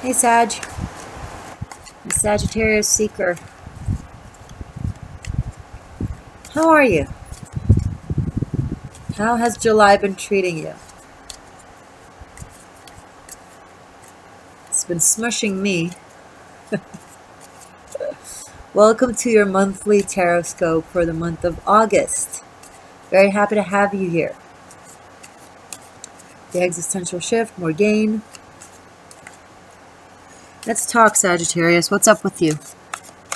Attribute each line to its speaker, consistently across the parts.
Speaker 1: Hey Sag, the Sagittarius Seeker. How are you? How has July been treating you? It's been smushing me. Welcome to your monthly Taroscope for the month of August. Very happy to have you here. The existential shift, more gain. Let's talk, Sagittarius. What's up with you?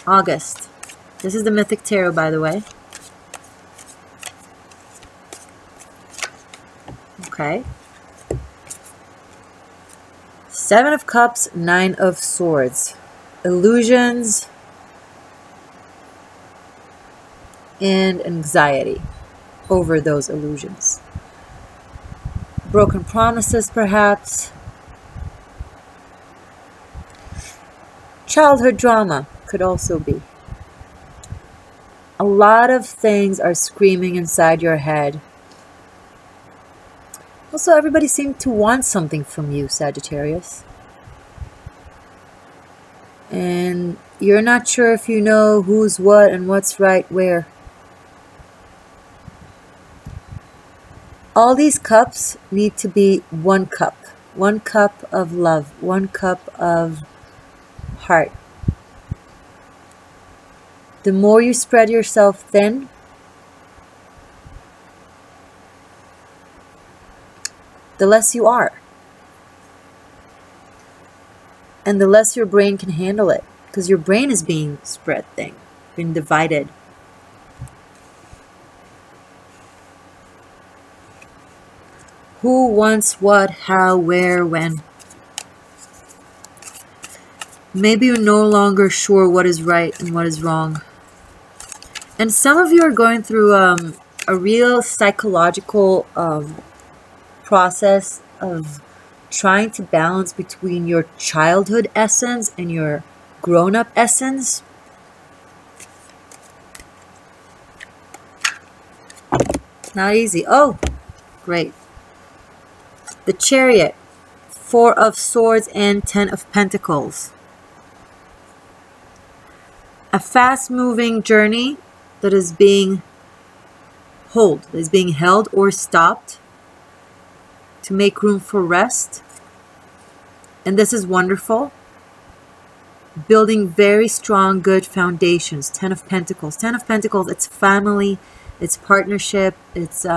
Speaker 1: August. This is the Mythic Tarot, by the way. Okay. 7 of Cups, 9 of Swords. Illusions and anxiety over those illusions. Broken promises, perhaps. Childhood drama could also be. A lot of things are screaming inside your head. Also, everybody seems to want something from you, Sagittarius. And you're not sure if you know who's what and what's right where. All these cups need to be one cup. One cup of love. One cup of heart. The more you spread yourself thin, the less you are. And the less your brain can handle it. Because your brain is being spread thin, being divided. Who wants what, how, where, when. Maybe you're no longer sure what is right and what is wrong. And some of you are going through a real psychological process of trying to balance between your childhood essence and your grown-up essence. Not easy. Oh, great. The Chariot, 4 of Swords and 10 of Pentacles. A fast-moving journey that is being held or stopped to make room for rest. And this is wonderful. Building very strong, good foundations. 10 of Pentacles. 10 of Pentacles, it's family, it's partnership, it's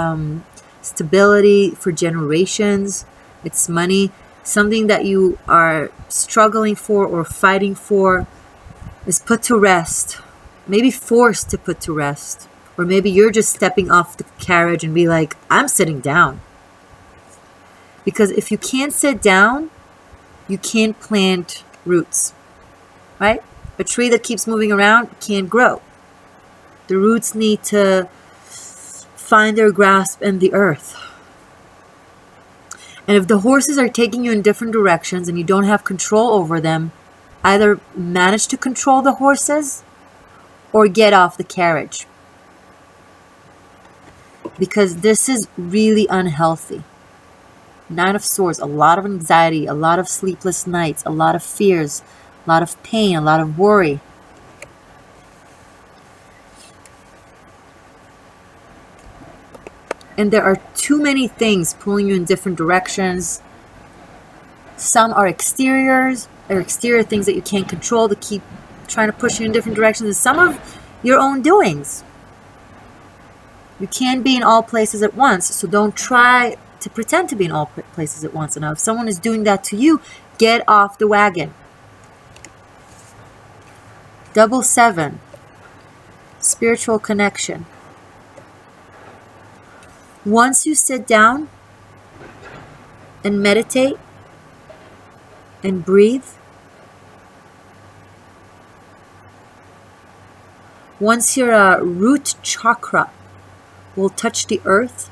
Speaker 1: stability for generations, it's money. Something that you are struggling for or fighting for is put to rest. Maybe forced to put to rest. Or maybe you're just stepping off the carriage and be like, I'm sitting down. Because if you can't sit down, you can't plant roots. Right? A tree that keeps moving around can't grow. The roots need to find their grasp in the earth. And if the horses are taking you in different directions and you don't have control over them, either manage to control the horses or get off the carriage. Because this is really unhealthy. 9 of Swords, a lot of anxiety, a lot of sleepless nights, a lot of fears, a lot of pain, a lot of worry. And there are too many things pulling you in different directions. Some are exterior things that you can't control to keep trying to push you in different directions. And some of your own doings. You can't be in all places at once, so don't try to pretend to be in all places at once. And now if someone is doing that to you, get off the wagon. 7. Spiritual connection. Once you sit down and meditate and breathe, once your root chakra will touch the earth,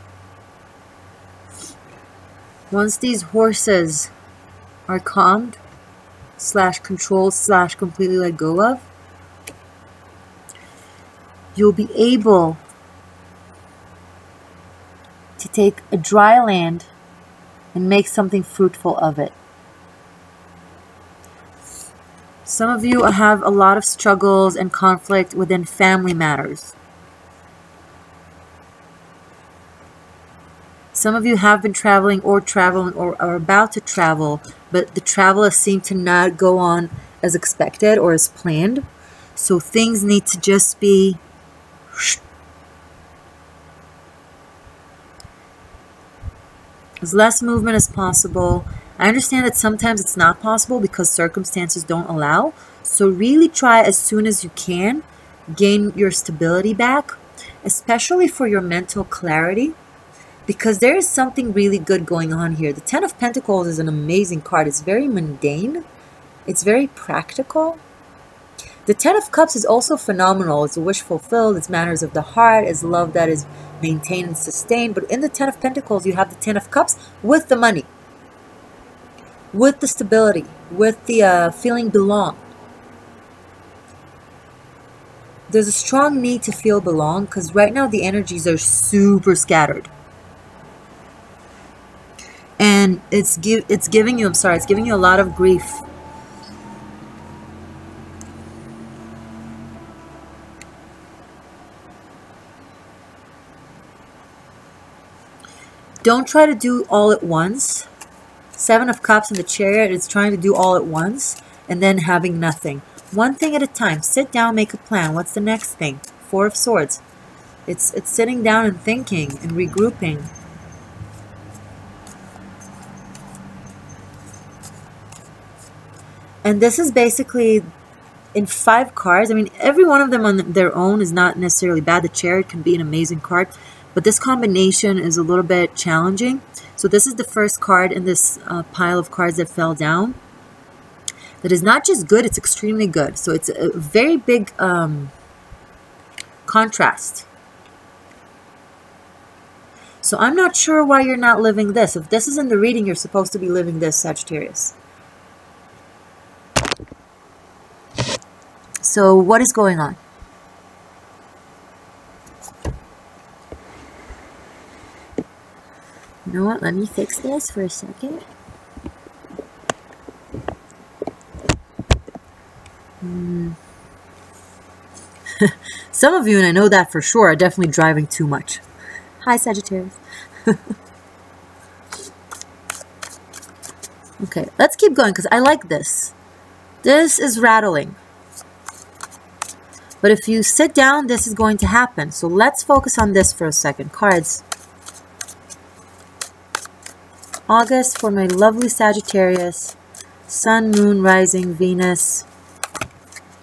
Speaker 1: once these horses are calmed, / controlled / completely let go of, you'll be able to take a dry land and make something fruitful of it. Some of you have a lot of struggles and conflict within family matters. Some of you have been traveling or are about to travel, but the travel has seemed to not go on as expected or as planned. So things need to just be as less movement as possible. I understand that sometimes it's not possible because circumstances don't allow. So really try as soon as you can, gain your stability back, especially for your mental clarity, because there is something really good going on here. The Ten of Pentacles is an amazing card. It's very mundane. It's very practical. The Ten of Cups is also phenomenal. It's a wish fulfilled. It's matters of the heart. It's love that is maintained and sustained. But in the Ten of Pentacles, you have the Ten of Cups with the money, with the stability, with the feeling belong. There's a strong need to feel belong because right now the energies are super scattered. And it's giving you, it's giving you a lot of grief. Don't try to do all at once. Seven of Cups in the Chariot is trying to do all at once and then having nothing. One thing at a time. Sit down, make a plan. What's the next thing? Four of Swords. It's sitting down and thinking and regrouping. And this is basically in 5 cards. I mean, every one of them on their own is not necessarily bad. The Chariot can be an amazing card, but this combination is a little bit challenging. So this is the first card in this pile of cards that fell down. That is not just good, it's extremely good. So it's a very big contrast. So I'm not sure why you're not living this. If this is in the reading, you're supposed to be living this, Sagittarius. So what is going on? You know what? Let me fix this for a second. Some of you, and I know that for sure, are definitely driving too much. Hi, Sagittarius. Okay, let's keep going because I like this. This is rattling. But if you sit down, this is going to happen. So let's focus on this for a second. Cards. August for my lovely Sagittarius. Sun, Moon, Rising, Venus.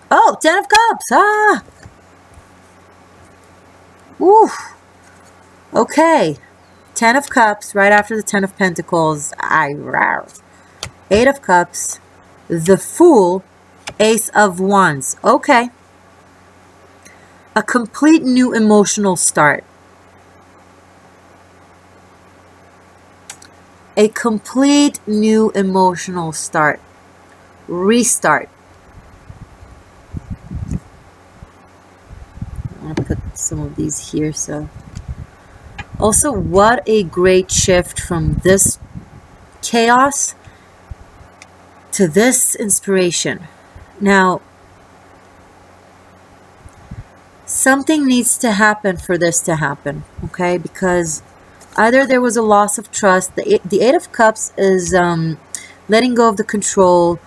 Speaker 1: Oh, Ten of Cups. Ah! Woo! Okay. Ten of Cups right after the Ten of Pentacles. Eight of Cups. The Fool. Ace of Wands. Okay. A complete new emotional start. A complete new emotional start. Restart. I'm going to put some of these here. So, also, what a great shift from this chaos to this inspiration. Now, something needs to happen for this to happen, okay? Because either there was a loss of trust. The Eight of Cups is letting go of the control,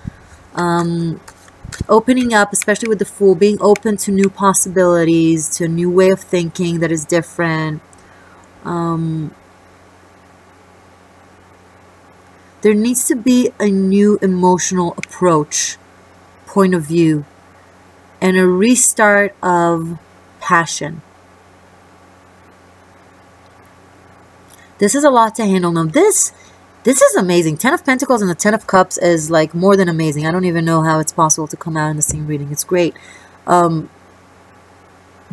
Speaker 1: opening up, especially with the Fool, being open to new possibilities, to a new way of thinking that is different. There needs to be a new emotional approach, point of view, and a restart of passion. This is a lot to handle. Now this is amazing. Ten of Pentacles and the Ten of Cups is like more than amazing. I don't even know how it's possible to come out in the same reading. It's great. But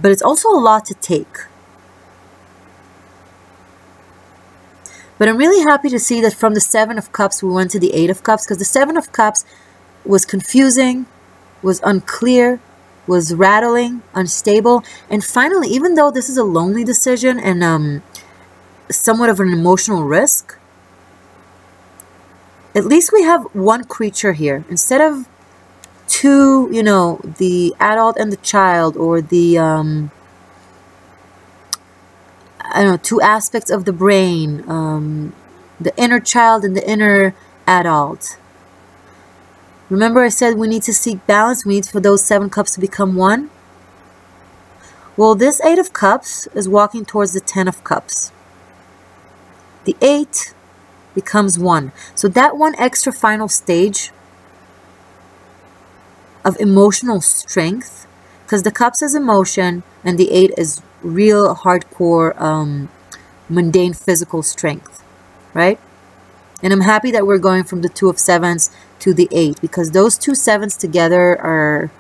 Speaker 1: it's also a lot to take. But I'm really happy to see that from the Seven of Cups we went to the Eight of Cups, because the Seven of Cups was confusing, was unclear, was rattling, unstable. And finally, even though this is a lonely decision and somewhat of an emotional risk, at least we have one creature here instead of two, you know, the adult and the child, or the I don't know, two aspects of the brain, the inner child and the inner adult. Remember I said we need to seek balance, we need for those 7 cups to become one? Well, this 8 of cups is walking towards the 10 of cups. The 8 becomes 1. So that one extra final stage of emotional strength, because the cups is emotion and the 8 is real hardcore mundane physical strength, right? And I'm happy that we're going from the 2 of 7s to the 8, because those 2 7s together are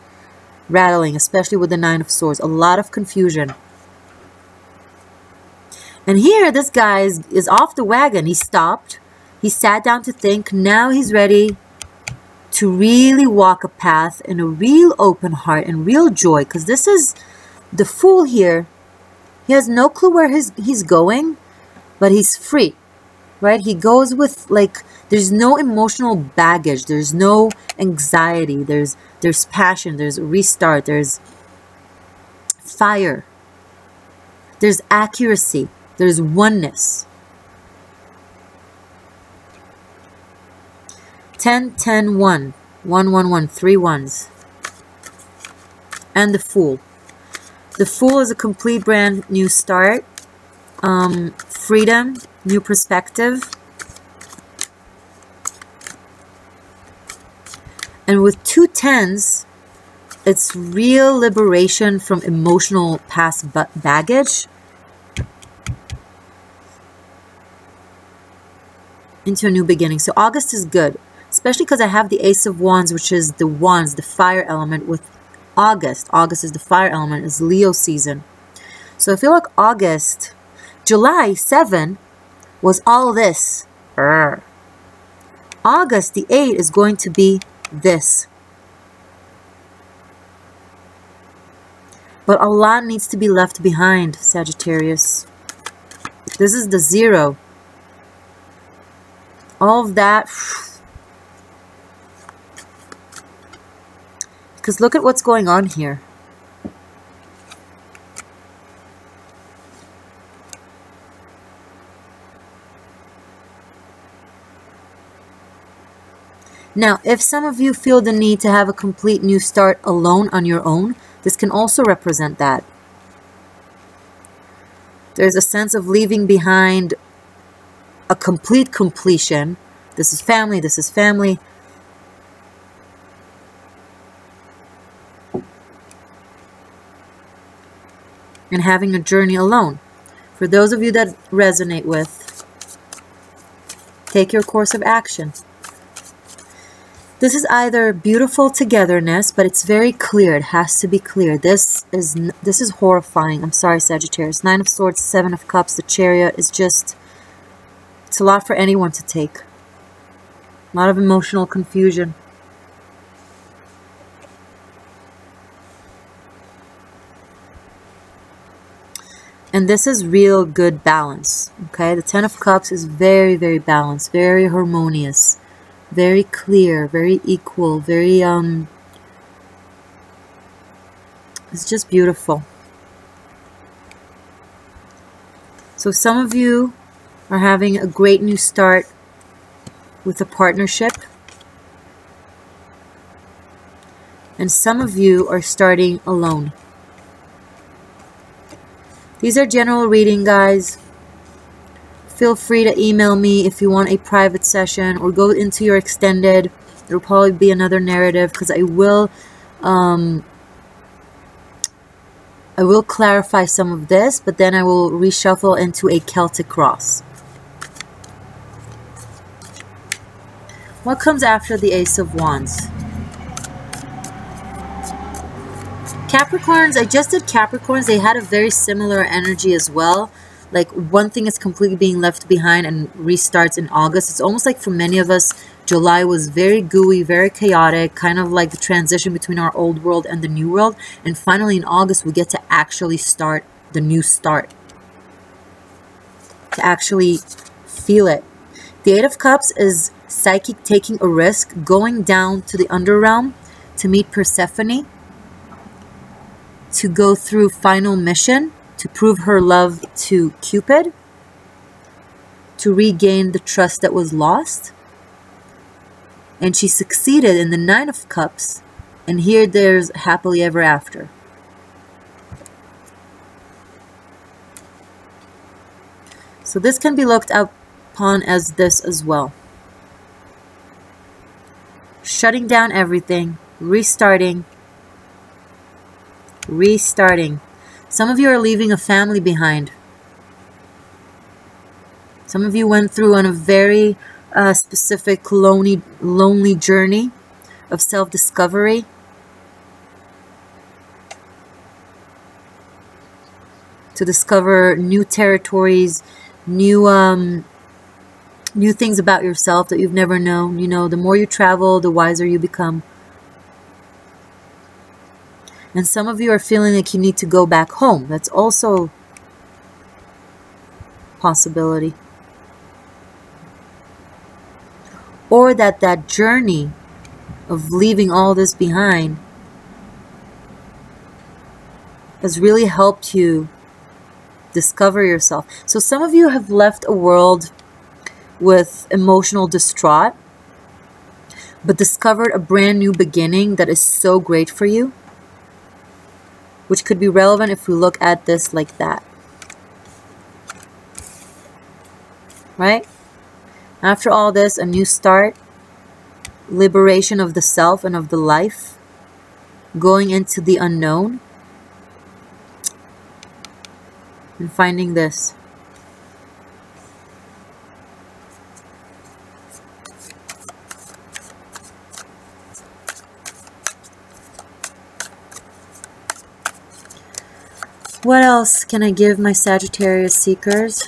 Speaker 1: rattling, especially with the 9 of swords. A lot of confusion. And here this guy is off the wagon. He stopped, he sat down to think. Now he's ready to really walk a path in a real open heart and real joy, because this is the Fool here. He has no clue where he's going, but he's free, right? He goes with, like, there's no emotional baggage, there's no anxiety, there's passion, there's restart, there's fire, there's accuracy, there's oneness. 10, 10, 1, 1, 1, 1, 3 ones. And the Fool. The Fool is a complete brand new start. Freedom, new perspective. And with 2 10s, it's real liberation from emotional past baggage into a new beginning. So August is good, especially because I have the Ace of Wands, which is the wands, the fire element with August. August is the fire element, is Leo season. So I feel like August, July 7 was all this. August, the 8 is going to be this. But a lot needs to be left behind, Sagittarius. This is the 0. All of that. Because look at what's going on here. Now, if some of you feel the need to have a complete new start alone on your own, this can also represent that. There's a sense of leaving behind a complete completion. This is family, this is family. And having a journey alone. For those of you that resonate with, take your course of action. This is either beautiful togetherness, but it's very clear. It has to be clear. This is horrifying. I'm sorry, Sagittarius. 9 of Swords, 7 of Cups, the Chariot is just, it's a lot for anyone to take. A lot of emotional confusion. And this is real good balance, okay? The 10 of Cups is very, very balanced, very harmonious, very clear, very equal, very, it's just beautiful. So some of you are having a great new start with a partnership. And some of you are starting alone. These are general reading, guys. Feel free to email me if you want a private session, or go into your extended. There will probably be another narrative, because I will clarify some of this, but then I will reshuffle into a Celtic cross. What comes after the Ace of Wands? Capricorns, I just did Capricorns. They had a very similar energy as well. Like, one thing is completely being left behind and restarts in August. It's almost like for many of us, July was very gooey, very chaotic, kind of like the transition between our old world and the new world. And finally in August, we get to actually start the new start. To actually feel it. The 8 of Cups is psychic taking a risk, going down to the underrealm to meet Persephone, to go through final mission, to prove her love to Cupid, to regain the trust that was lost. And she succeeded in the Nine of Cups. And here there's happily ever after. So this can be looked upon as this as well. Shutting down everything, restarting. Some of you are leaving a family behind. Some of you went through on a very specific lonely journey of self-discovery. To discover new territories, new things about yourself that you've never known. You know, the more you travel, the wiser you become. And some of you are feeling like you need to go back home. That's also a possibility. Or that journey of leaving all this behind has really helped you discover yourself. So some of you have left a world with emotional distraught, but discovered a brand new beginning that is so great for you, which could be relevant if we look at this like that. Right? After all this, a new start, liberation of the self and of the life, going into the unknown, and finding this. What else can I give my Sagittarius seekers?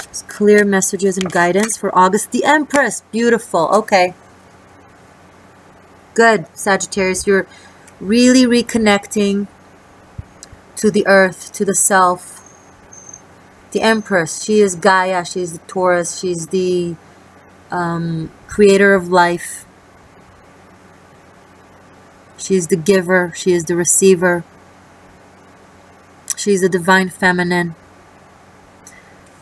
Speaker 1: Just clear messages and guidance for August. The Empress. Beautiful. Okay. Good, Sagittarius. You're really reconnecting to the earth, to the self. The Empress. She is Gaia. She's the Taurus. She's the creator of life. She's the giver. She is the receiver. She's the divine feminine.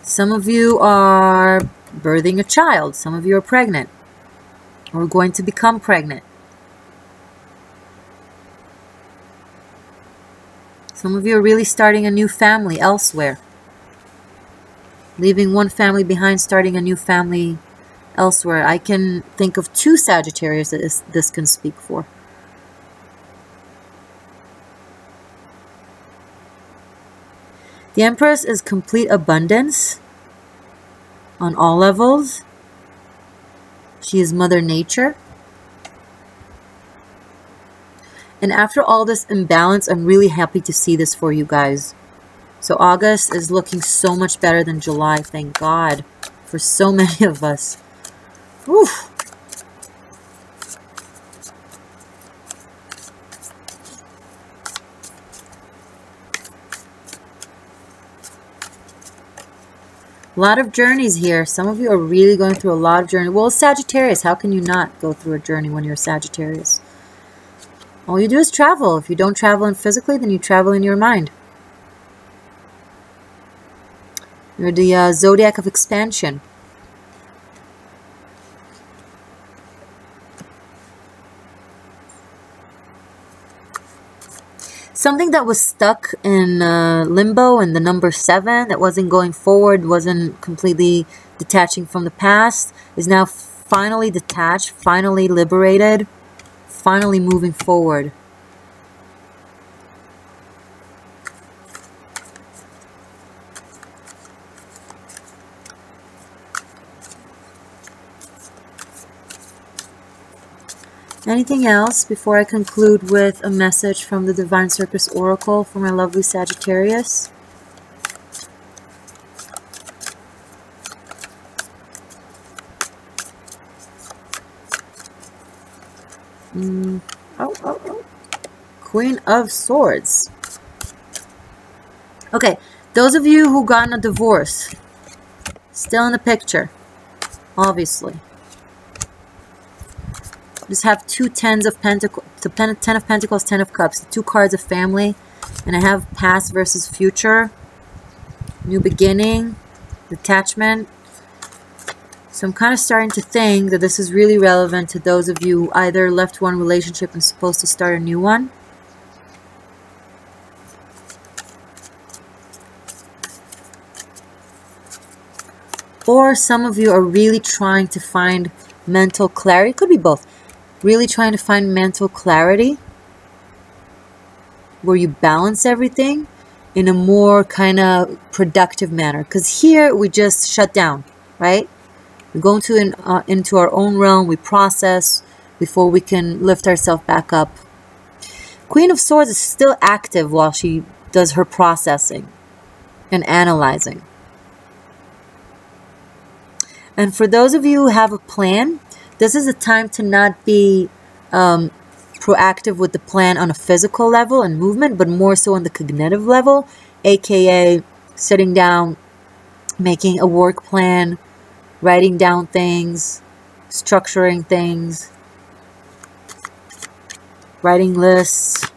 Speaker 1: Some of you are birthing a child. Some of you are pregnant or going to become pregnant. Some of you are really starting a new family elsewhere. Leaving one family behind, starting a new family elsewhere. I can think of 2 Sagittarius that this can speak for. The Empress is complete abundance on all levels. She is Mother Nature. And after all this imbalance, I'm really happy to see this for you guys. So August is looking so much better than July, thank God, for so many of us. Whew. A lot of journeys here. Some of you are really going through a lot of journey. Well, Sagittarius, how can you not go through a journey when you're Sagittarius? All you do is travel. If you don't travel in physically, then you travel in your mind. You're the zodiac of expansion. Something that was stuck in limbo and the number 7, that wasn't going forward, wasn't completely detaching from the past, is now finally detached, finally liberated, finally moving forward. Anything else before I conclude with a message from the Divine Circus Oracle for my lovely Sagittarius? Oh. Queen of Swords. Okay, those of you who got a divorce, still in the picture, obviously. Just have two tens of pentacles, ten of pentacles, 10 of cups, the two cards of family, and I have past versus future, new beginning, detachment. So I'm kind of starting to think that this is really relevant to those of you who either left one relationship and supposed to start a new one, or some of you are really trying to find mental clarity. It could be both. Really trying to find mental clarity where you balance everything in a more kind of productive manner. Because here we just shut down, right? We go into our own realm. We process before we can lift ourselves back up. Queen of Swords is still active while she does her processing and analyzing. And for those of you who have a plan, this is a time to not be proactive with the plan on a physical level and movement, but more so on the cognitive level, aka sitting down, making a work plan, writing down things, structuring things, writing lists.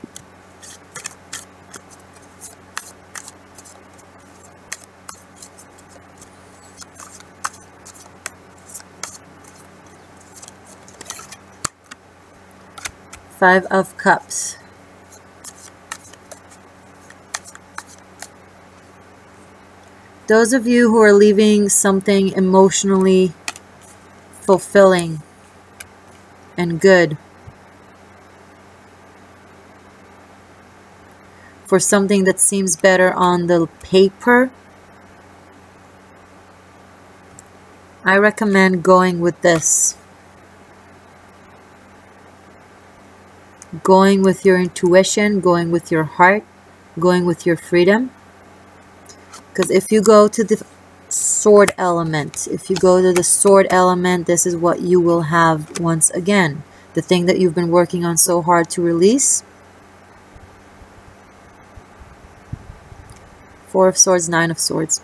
Speaker 1: Five of Cups. Those of you who are leaving something emotionally fulfilling and good for something that seems better on the paper, I recommend going with this. Going with your intuition, going with your heart, going with your freedom. Because if you go to the sword element, this is what you will have once again. The thing that you've been working on so hard to release. Four of Swords, Nine of Swords.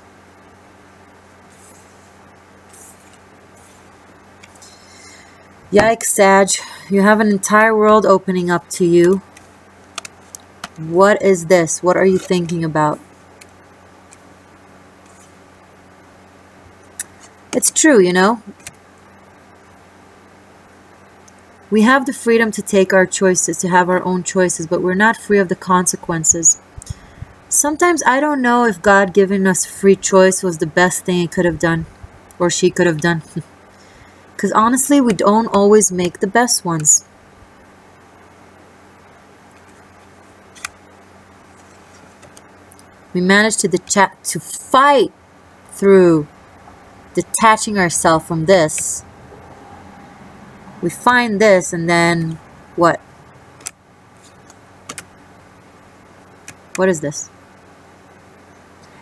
Speaker 1: Yikes, Sag. You have an entire world opening up to you. What is this? What are you thinking about? It's true, you know. We have the freedom to take our choices, to have our own choices, but we're not free of the consequences. Sometimes I don't know if God giving us free choice was the best thing he could have done, or she could have done. Because honestly, we don't always make the best ones. We managed to fight through detaching ourselves from this. We find this, and then what? What is this?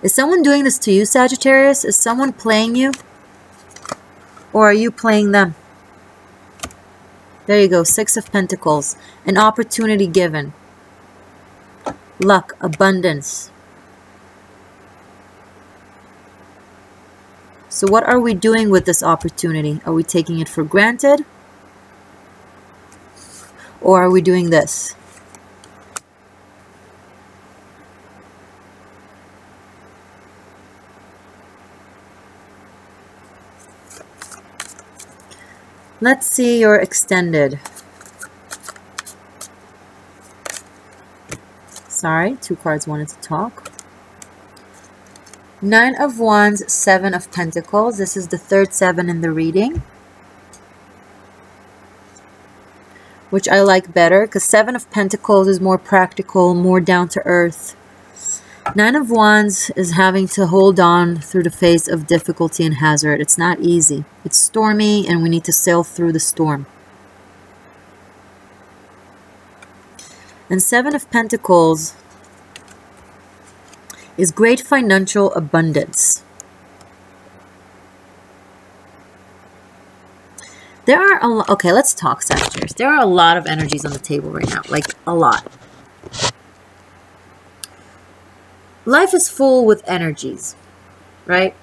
Speaker 1: Is someone doing this to you, Sagittarius? Is someone playing you? Or are you playing them? There you go. Six of Pentacles. An opportunity given. Luck. Abundance. So what are we doing with this opportunity? Are we taking it for granted? Or are we doing this? Let's see your extended. Sorry, two cards wanted to talk. Nine of Wands, Seven of Pentacles. This is the third seven in the reading, which I like better because Seven of Pentacles is more practical, more down to earth. Nine of Wands is having to hold on through the face of difficulty and hazard. It's not easy. It's stormy and we need to sail through the storm. And Seven of Pentacles is great financial abundance. There are a lot. Okay, let's talk, Sagittarius. There are a lot of energies on the table right now. Like, a lot. Life is full with energies, right?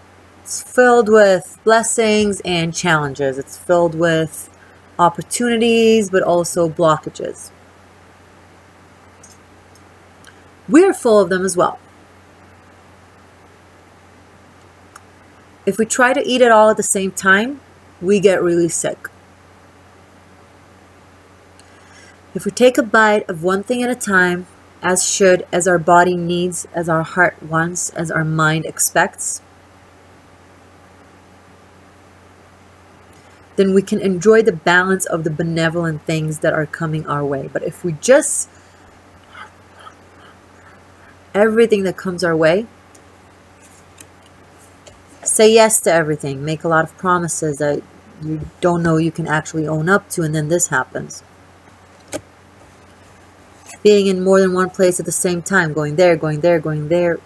Speaker 1: It's filled with blessings and challenges. It's filled with opportunities, but also blockages. We're full of them as well. If we try to eat it all at the same time, we get really sick. If we take a bite of one thing at a time, as our body needs, as our heart wants, as our mind expects, then we can enjoy the balance of the benevolent things that are coming our way. But if we just everything that comes our way, say yes to everything, make a lot of promises that you don't know you can actually own up to, and then this happens. Being in more than one place at the same time, going there, going there, going there.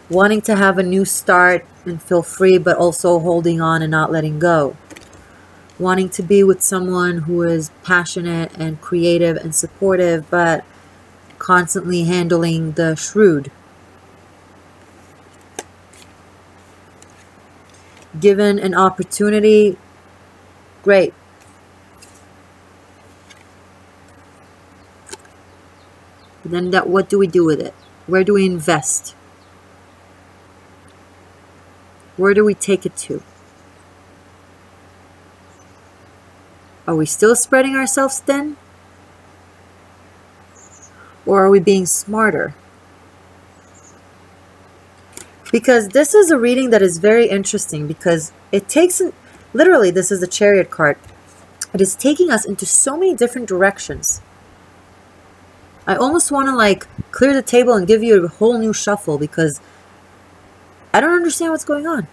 Speaker 1: Wanting to have a new start and feel free, but also holding on and not letting go. Wanting to be with someone who is passionate and creative and supportive, but constantly handling the shrewd. Given an opportunity, great. But then what do we do with it? Where do we invest? Where do we take it to? Are we still spreading ourselves thin? Or are we being smarter? Because this is a reading that is very interesting, because it takes, literally this is the Chariot card. It is taking us into so many different directions. I almost want to like clear the table and give you a whole new shuffle, because I don't understand what's going on.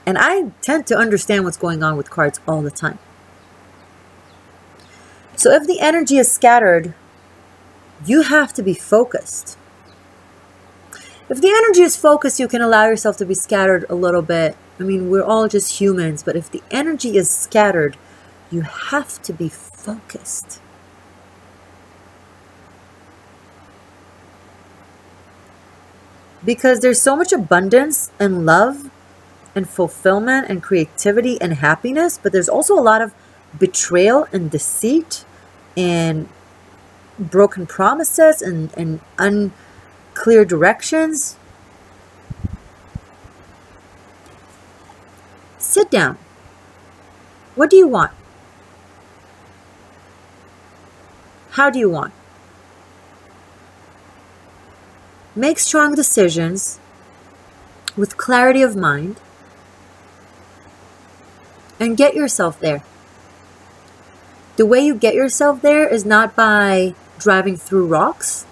Speaker 1: And I tend to understand what's going on with cards all the time. So if the energy is scattered, you have to be focused. If the energy is focused, you can allow yourself to be scattered a little bit. I mean, we're all just humans, but if the energy is scattered, you have to be focused. Because there's so much abundance and love and fulfillment and creativity and happiness, but there's also a lot of betrayal and deceit and broken promises and unclear directions. Sit down. What do you want? How do you want? Make strong decisions with clarity of mind and get yourself there. The way you get yourself there is not by driving through rocks,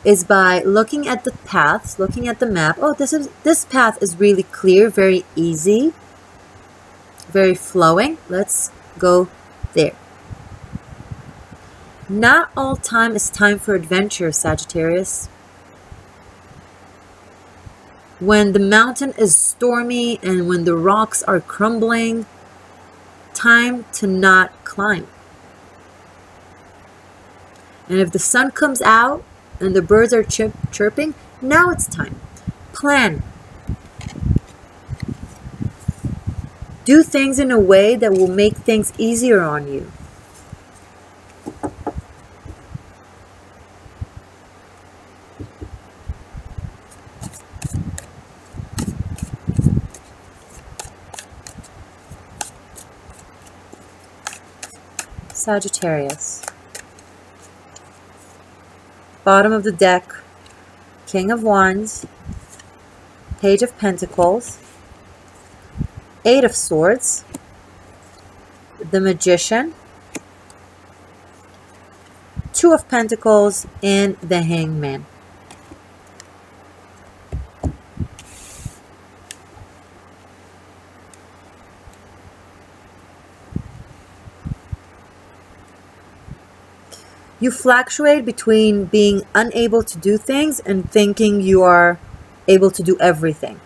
Speaker 1: is by looking at the paths, looking at the map. Oh, this path is really clear, very easy, very flowing. Let's go there. Not all time is time for adventure, Sagittarius. When the mountain is stormy and when the rocks are crumbling, time to not climb. And if the sun comes out and the birds are chirping, now it's time. Plan. Do things in a way that will make things easier on you. Sagittarius. Bottom of the deck, King of Wands, Page of Pentacles, Eight of Swords, the Magician, Two of Pentacles, and the Hangman. You fluctuate between being unable to do things and thinking you are able to do everything.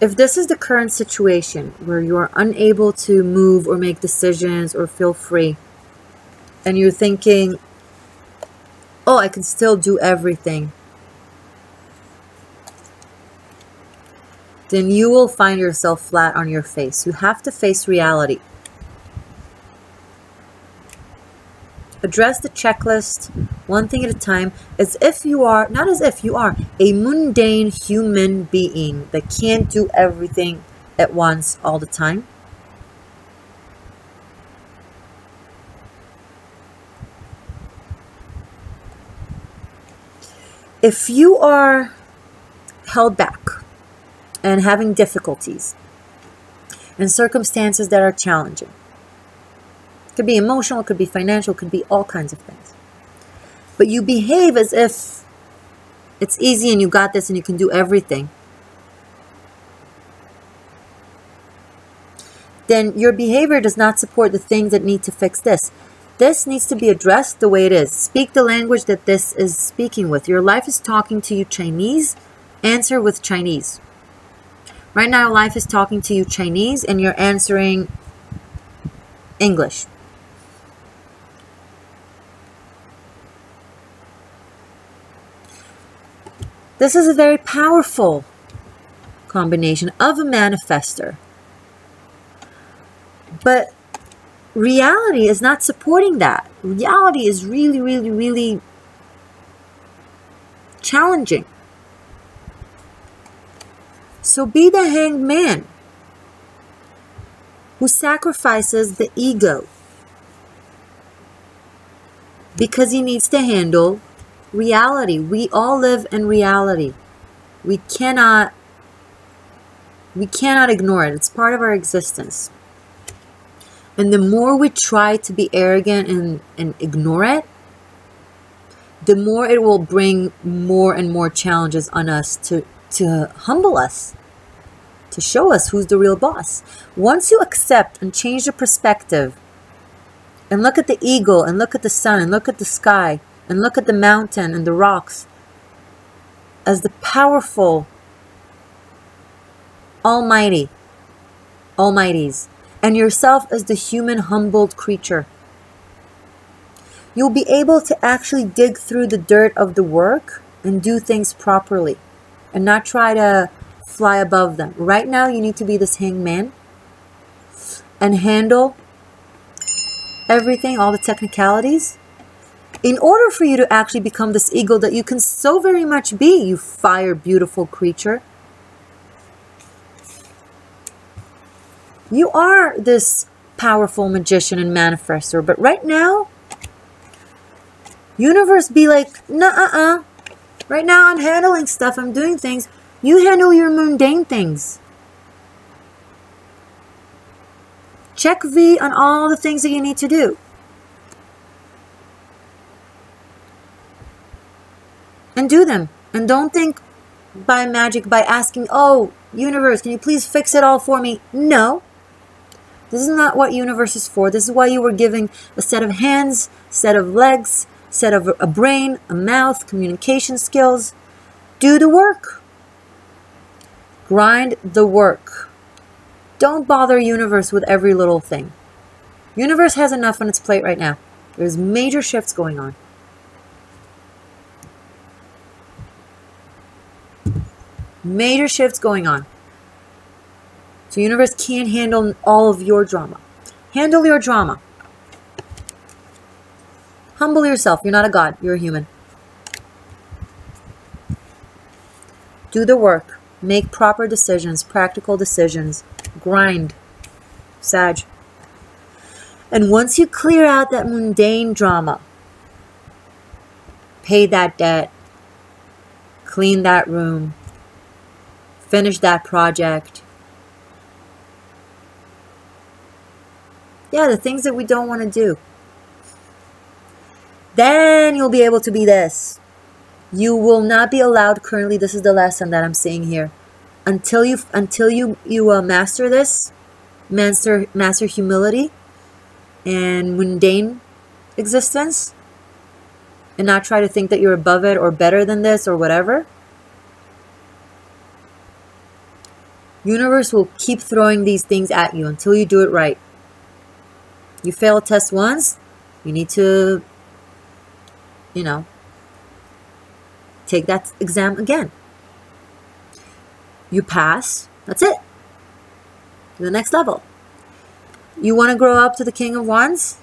Speaker 1: If this is the current situation where you are unable to move or make decisions or feel free, and you're thinking, oh, I can still do everything, then you will find yourself flat on your face. You have to face reality. Address the checklist one thing at a time, as if you are, not as if you are, a mundane human being that can't do everything at once all the time. If you are held back and having difficulties and circumstances that are challenging, it could be emotional, it could be financial, it could be all kinds of things, but you behave as if it's easy and you got this and you can do everything, then your behavior does not support the things that need to fix this. This needs to be addressed the way it is. Speak the language that this is speaking with. Your life is talking to you Chinese. Answer with Chinese. Right now, life is talking to you Chinese and you're answering English. This is a very powerful combination of a manifestor. But reality is not supporting that. Reality is really, really, really challenging. So be the hanged man who sacrifices the ego because he needs to handle reality. We all live in reality. We cannot ignore it. It's part of our existence. And the more we try to be arrogant and ignore it, the more it will bring more and more challenges on us to humble us, to show us who's the real boss. Once you accept and change the perspective and look at the eagle and look at the sun and look at the sky and look at the mountain and the rocks as the powerful almighties, and yourself as the human humbled creature, you'll be able to actually dig through the dirt of the work and do things properly and not try to fly above them. Right now, you need to be this hanged man and handle everything, all the technicalities, in order for you to actually become this eagle that you can so very much be, you fire beautiful creature. You are this powerful magician and manifestor, but right now, universe be like, nah, right now I'm handling stuff, I'm doing things. You handle your mundane things. Check V on all the things that you need to do. And do them. And don't think by magic, by asking, oh, universe, can you please fix it all for me? No. This is not what universe is for. This is why you were given a set of hands, set of legs, set of a brain, a mouth, communication skills. Do the work. Grind the work. Don't bother universe with every little thing. Universe has enough on its plate right now. There's major shifts going on. Major shifts going on. So universe can't handle all of your drama. Handle your drama. Humble yourself. You're not a god. You're a human. Do the work. Make proper decisions, practical decisions. Grind. Sag. And once you clear out that mundane drama, pay that debt, clean that room, finish that project. Yeah, the things that we don't want to do. Then you'll be able to be this. You will not be allowed currently. This is the lesson that I'm saying here. Until you master this, master humility and mundane existence, and not try to think that you're above it or better than this or whatever. Universe will keep throwing these things at you until you do it right. You fail a test once, you need to, take that exam again. You pass, that's it. To the next level. You want to grow up to the King of Wands?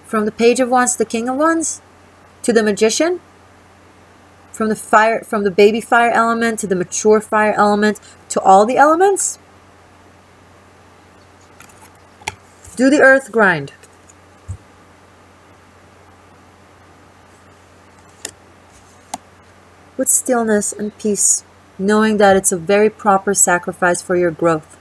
Speaker 1: From the Page of Wands to the King of Wands? To the Magician? From the baby fire element to the mature fire element to all the elements? Do the earth grind. With stillness and peace, knowing that it's a very proper sacrifice for your growth.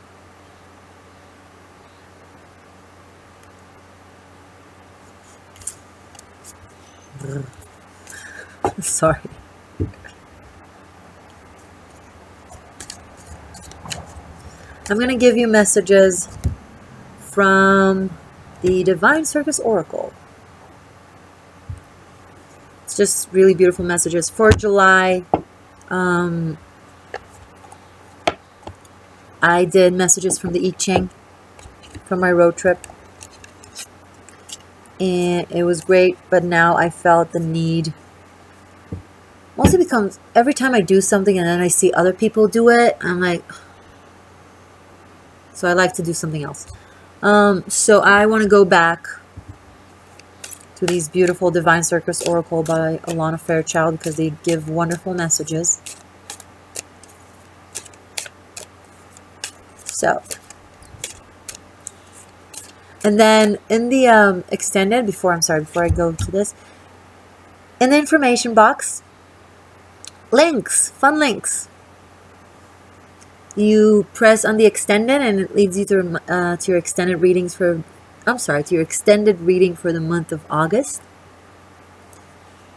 Speaker 1: Sorry. I'm going to give you messages from the Divine Circus Oracle. It's just really beautiful messages for July. I did messages from the I Ching from my road trip. And it was great, but now I felt the need. Mostly becomes every time I do something and then I see other people do it, I'm like, so I like to do something else. So I want to go back to these beautiful Divine Circus Oracle by Alana Fairchild because they give wonderful messages. So, and then in the extended, before I go to this, in the information box, links, fun links. You press on the extended and it leads you to your extended readings for, to your extended reading for the month of August.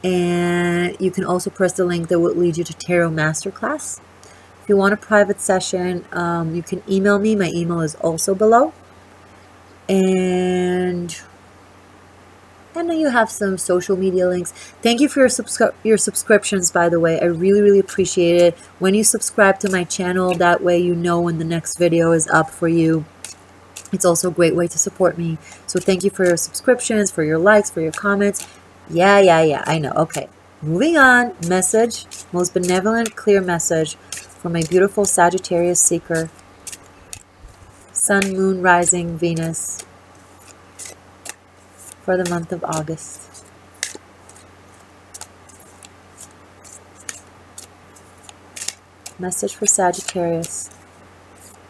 Speaker 1: And you can also press the link that will lead you to Tarot Masterclass. If you want a private session, you can email me. My email is also below. And then you have some social media links. Thank you for your subscriptions, by the way. I really, really appreciate it. When you subscribe to my channel, that way you know when the next video is up for you. It's also a great way to support me. So thank you for your subscriptions, for your likes, for your comments. Yeah, I know. Okay, moving on. Message, most benevolent, clear message for my beautiful Sagittarius seeker. Sun, Moon, Rising, Venus. For the month of August. Message for Sagittarius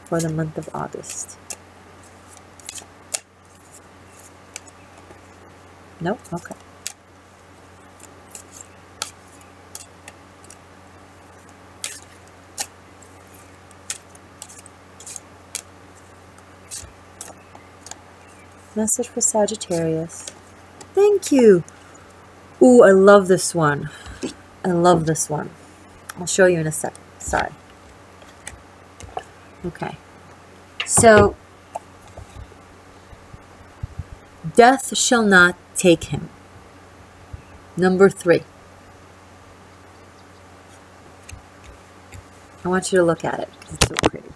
Speaker 1: for the month of August. Nope, okay. Message for Sagittarius. Thank you. Ooh, I love this one. I love this one. I'll show you in a sec. Sorry. Okay. So, death shall not take him. Number 3. I want you to look at it because it's so pretty.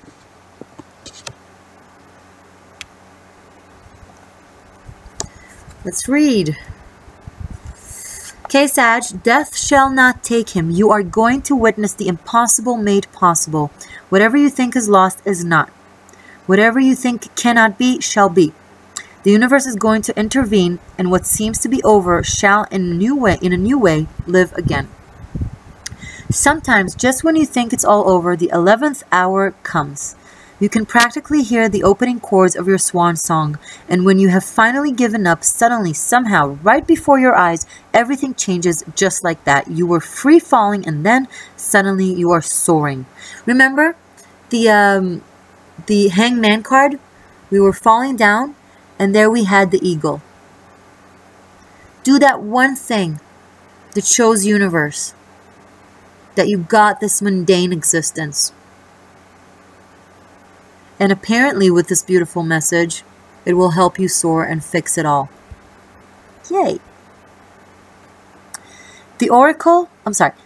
Speaker 1: Let's read. Okay, Sag, death shall not take him. You are going to witness the impossible made possible. Whatever you think is lost is not. Whatever you think cannot be, shall be. The universe is going to intervene, and what seems to be over shall in a new way, live again. Sometimes, just when you think it's all over, the 11th hour comes. You can practically hear the opening chords of your swan song, and when you have finally given up, suddenly, somehow, right before your eyes, everything changes just like that. You were free falling, and then suddenly you are soaring. Remember the Hangman card? We were falling down, and there we had the eagle. Do that one thing that shows universe that you got this mundane existence. And apparently with this beautiful message, it will help you soar and fix it all. Yay. The oracle,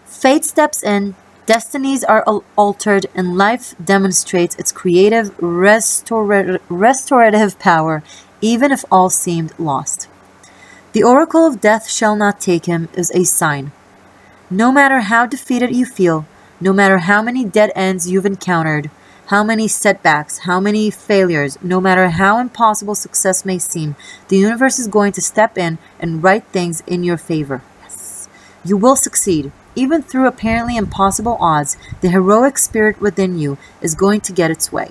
Speaker 1: fate steps in, destinies are altered, and life demonstrates its creative, restorative power, even if all seemed lost. The oracle of death shall not take him is a sign. No matter how defeated you feel, no matter how many dead ends you've encountered, how many setbacks, how many failures, no matter how impossible success may seem, the universe is going to step in and write things in your favor. Yes. You will succeed. Even through apparently impossible odds, the heroic spirit within you is going to get its way.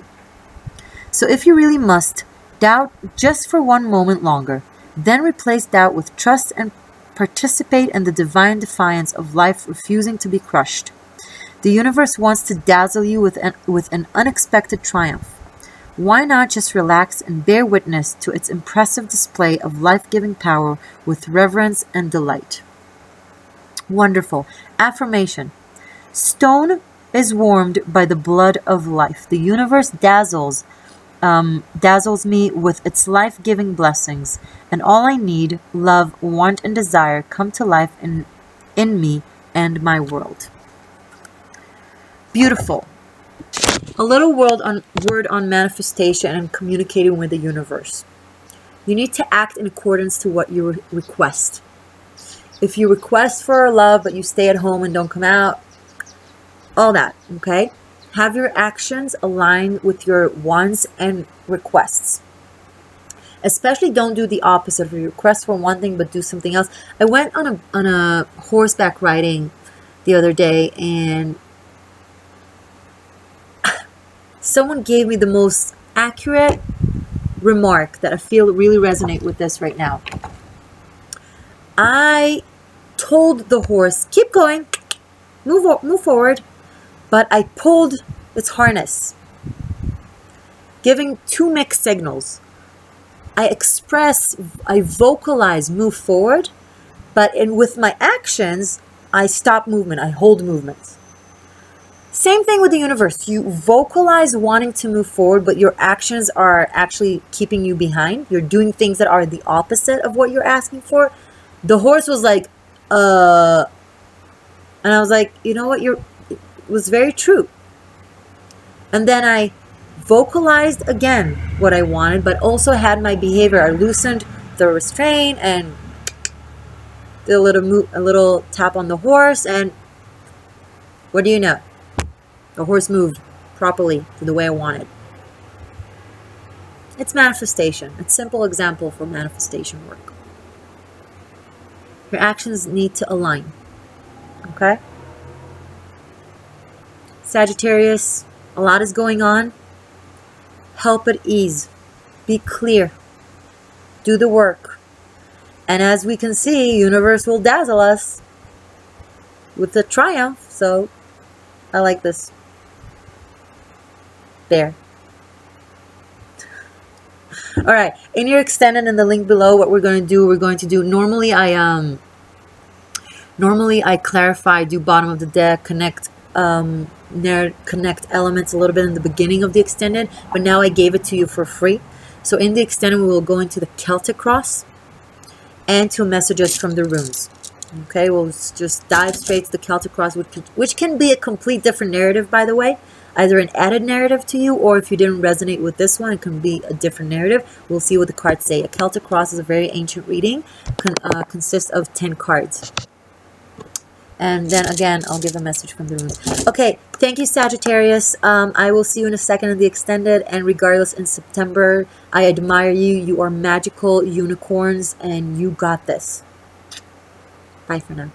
Speaker 1: So if you really must, doubt just for one moment longer, then replace doubt with trust and participate in the divine defiance of life refusing to be crushed. The universe wants to dazzle you with an unexpected triumph. Why not just relax and bear witness to its impressive display of life-giving power with reverence and delight? Wonderful. Affirmation. Stone is warmed by the blood of life. The universe dazzles me with its life-giving blessings, and all I need, love, want, and desire come to life in me and my world. Beautiful. A little word on manifestation and communicating with the universe. You need to act in accordance to what you request. If you request for love, but you stay at home and don't come out, all that, okay? Have your actions align with your wants and requests. Especially don't do the opposite. If you request for one thing, but do something else. I went on a horseback riding the other day, and someone gave me the most accurate remark that I feel really resonate with this right now. I told the horse, keep going, move forward, but I pulled its harness, giving two mixed signals. I vocalize, move forward, but with my actions, I stop movement, I hold movement. Same thing with the universe. You vocalize wanting to move forward, but your actions are actually keeping you behind. You're doing things that are the opposite of what you're asking for. The horse was like, and I was like, you know what, it was very true. And then I vocalized again what I wanted, but also had my behavior. I loosened the restraint and did a little tap on the horse, and what do you know? The horse moved properly to the way I wanted. It's manifestation. It's a simple example for manifestation work. Your actions need to align. Okay? Sagittarius, a lot is going on. Help at ease. Be clear. Do the work. And as we can see, universe will dazzle us with a triumph. So I like this. There. All right, in your extended, in the link below, what we're going to do, normally I clarify, do bottom of the deck, connect elements a little bit in the beginning of the extended, but now I gave it to you for free. So in the extended, we will go into the Celtic cross and to messages from the runes. Okay, we'll just dive straight to the Celtic cross, which can be a complete different narrative, by the way. Either an added narrative to you, or if you didn't resonate with this one, it can be a different narrative. We'll see what the cards say. A Celtic cross is a very ancient reading, consists of 10 cards. And then again, I'll give a message from the runes. Okay, thank you, Sagittarius. I will see you in a second in the extended, and regardless, in September, I admire you. You are magical unicorns, and you got this. Bye for now.